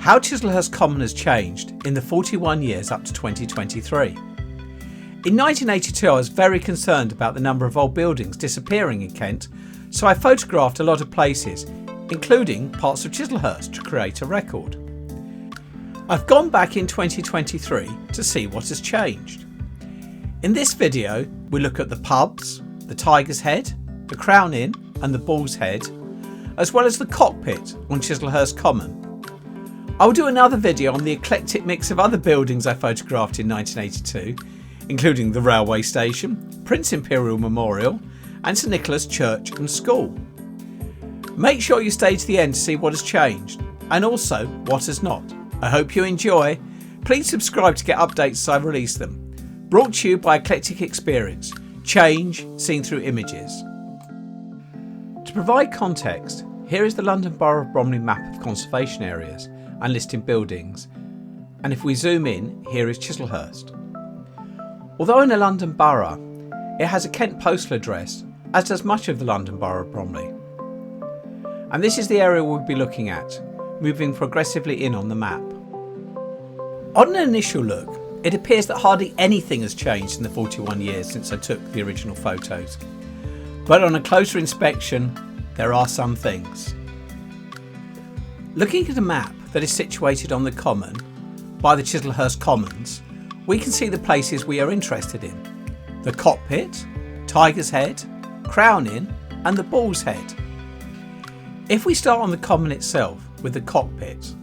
How Chislehurst Common has changed in the 41 years up to 2023. In 1982 I was very concerned about the number of old buildings disappearing in Kent, so I photographed a lot of places, including parts of Chislehurst, to create a record. I've gone back in 2023 to see what has changed. In this video we look at the pubs, the Tiger's Head, the Crown Inn and the Bull's Head, as well as the cockpit on Chislehurst Common. I will do another video on the eclectic mix of other buildings I photographed in 1982, including the railway station, Prince Imperial Memorial and St Nicholas Church and School. Make sure you stay to the end to see what has changed and also what has not. I hope you enjoy. Please subscribe to get updates as I release them. Brought to you by Eclectic Experience. Change seen through images. To provide context, here is the London Borough of Bromley map of conservation areas and listing buildings, and if we zoom in, here is Chislehurst. Although in a London borough, it has a Kent postal address, as does much of the London Borough of Bromley. And this is the area we'll be looking at, moving progressively in on the map. On an initial look, it appears that hardly anything has changed in the 41 years since I took the original photos. But on a closer inspection, there are some things. Looking at a map that is situated on the common by the Chislehurst Commons, we can see the places we are interested in: the cockpit, Tiger's Head, Crown Inn and the Bull's Head. If we start on the common itself with the cockpit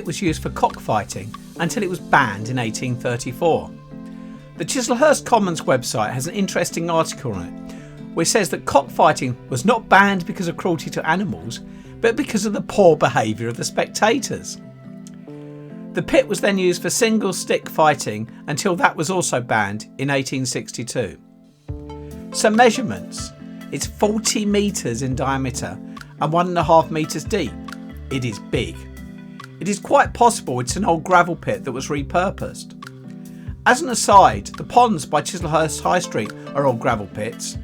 was used for cockfighting until it was banned in 1834. The Chislehurst Commons website has an interesting article on it which says that cockfighting was not banned because of cruelty to animals, but because of the poor behaviour of the spectators. The pit was then used for single stick fighting until that was also banned in 1862. Some measurements: it's 40 metres in diameter and 1.5 metres deep. It is big. It is quite possible it's an old gravel pit that was repurposed. As an aside, the ponds by Chislehurst High Street are old gravel pits.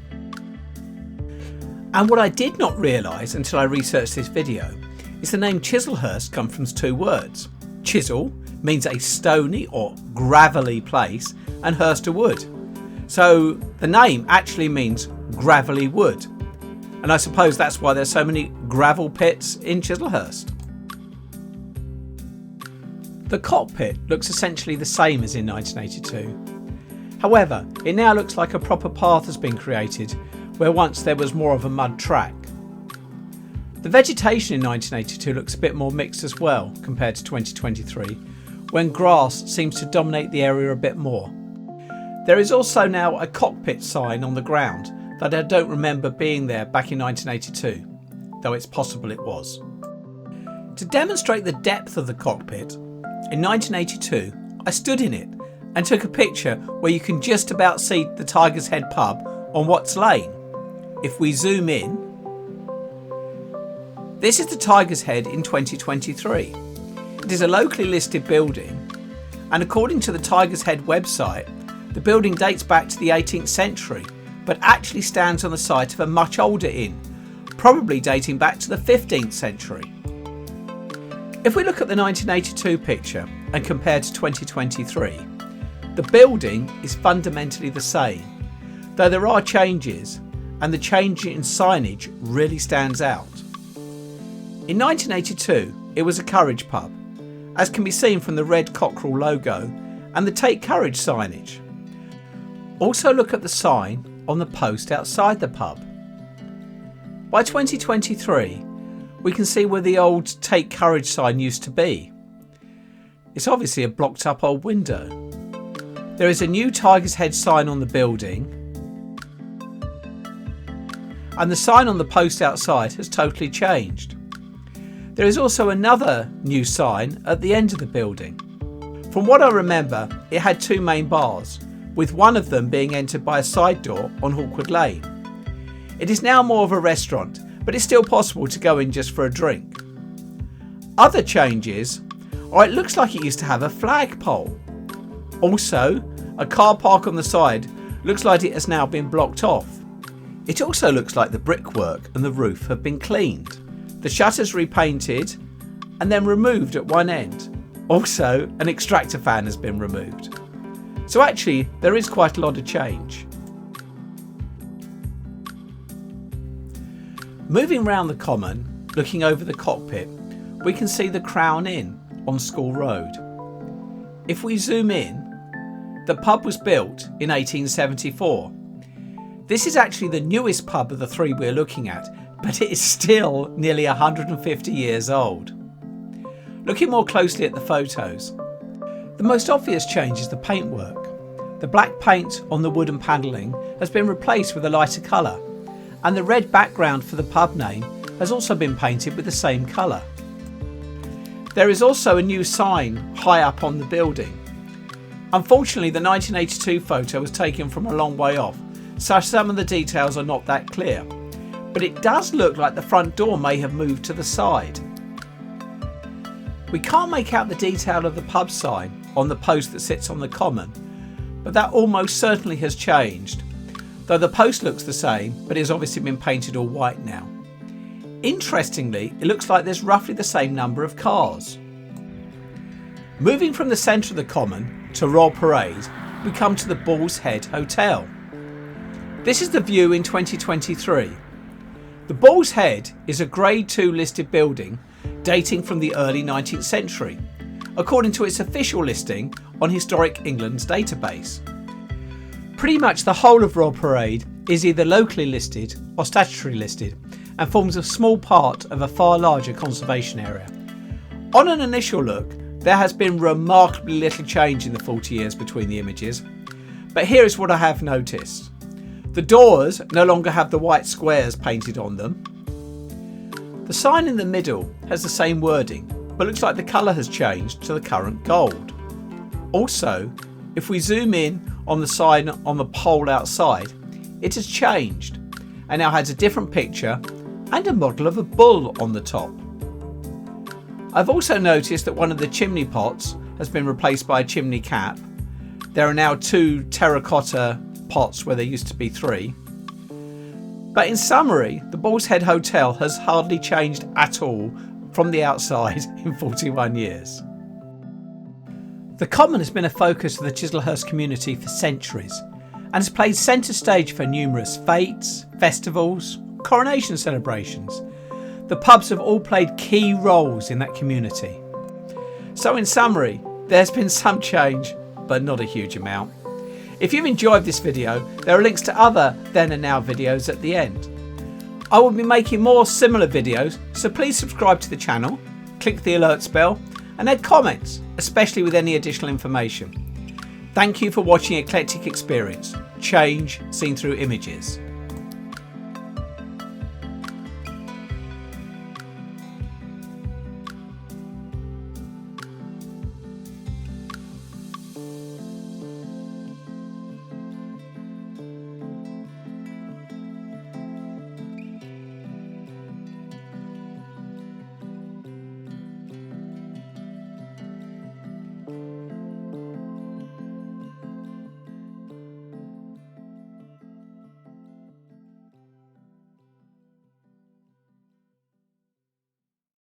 And what I did not realise until I researched this video is the name Chislehurst comes from two words. Chisel means a stony or gravelly place and hurst a wood. So the name actually means gravelly wood. And I suppose that's why there's so many gravel pits in Chislehurst. The cockpit looks essentially the same as in 1982. However, it now looks like a proper path has been created where once there was more of a mud track. The vegetation in 1982 looks a bit more mixed as well compared to 2023, when grass seems to dominate the area a bit more. There is also now a cockpit sign on the ground that I don't remember being there back in 1982, though it's possible it was. To demonstrate the depth of the cockpit, in 1982 I stood in it and took a picture where you can just about see the Tiger's Head pub on Watts Lane. If we zoom in, this is the Tiger's Head in 2023. It is a locally listed building, and according to the Tiger's Head website, the building dates back to the 18th century, but actually stands on the site of a much older inn, probably dating back to the 15th century. If we look at the 1982 picture and compare to 2023, the building is fundamentally the same, though there are changes, and the change in signage really stands out. In 1982, it was a Courage pub, as can be seen from the red cockerel logo and the Take Courage signage. Also look at the sign on the post outside the pub. By 2023, we can see where the old Take Courage sign used to be. It's obviously a blocked up old window. There is a new Tiger's Head sign on the building, and the sign on the post outside has totally changed. There is also another new sign at the end of the building. From what I remember, it had two main bars, with one of them being entered by a side door on Hawkwood Lane. It is now more of a restaurant, but it's still possible to go in just for a drink. Other changes are it looks like it used to have a flagpole. Also, a car park on the side looks like it has now been blocked off. It also looks like the brickwork and the roof have been cleaned. The shutters repainted and then removed at one end. Also, an extractor fan has been removed. So actually, there is quite a lot of change. Moving round the common, looking over the cockpit, we can see the Crown Inn on School Road. If we zoom in, the pub was built in 1874. This is actually the newest pub of the three we're looking at, but it is still nearly 150 years old. Looking more closely at the photos, the most obvious change is the paintwork. The black paint on the wooden panelling has been replaced with a lighter colour, and the red background for the pub name has also been painted with the same colour. There is also a new sign high up on the building. Unfortunately, the 1982 photo was taken from a long way off, so some of the details are not that clear, but it does look like the front door may have moved to the side. We can't make out the detail of the pub sign on the post that sits on the common, but that almost certainly has changed, though the post looks the same, but it has obviously been painted all white now. Interestingly, it looks like there's roughly the same number of cars. Moving from the centre of the common to Royal Parade, we come to the Bull's Head Hotel. This is the view in 2023. The Bull's Head is a Grade 2 listed building dating from the early 19th century, according to its official listing on Historic England's database. Pretty much the whole of Royal Parade is either locally listed or statutorily listed and forms a small part of a far larger conservation area. On an initial look, there has been remarkably little change in the 40 years between the images, but here is what I have noticed. The doors no longer have the white squares painted on them. The sign in the middle has the same wording, but looks like the colour has changed to the current gold. Also, if we zoom in on the sign on the pole outside, it has changed and now has a different picture and a model of a bull on the top. I've also noticed that one of the chimney pots has been replaced by a chimney cap. There are now 2 terracotta pots where there used to be 3. But in summary, the Bull's Head Hotel has hardly changed at all from the outside in 41 years. The Common has been a focus of the Chislehurst community for centuries and has played centre stage for numerous fetes, festivals, coronation celebrations. The pubs have all played key roles in that community. So in summary, there's been some change, but not a huge amount. If you've enjoyed this video, there are links to other Then and Now videos at the end. I will be making more similar videos, so please subscribe to the channel, click the alerts bell and add comments, especially with any additional information. Thank you for watching Eclectic Experience, change seen through images.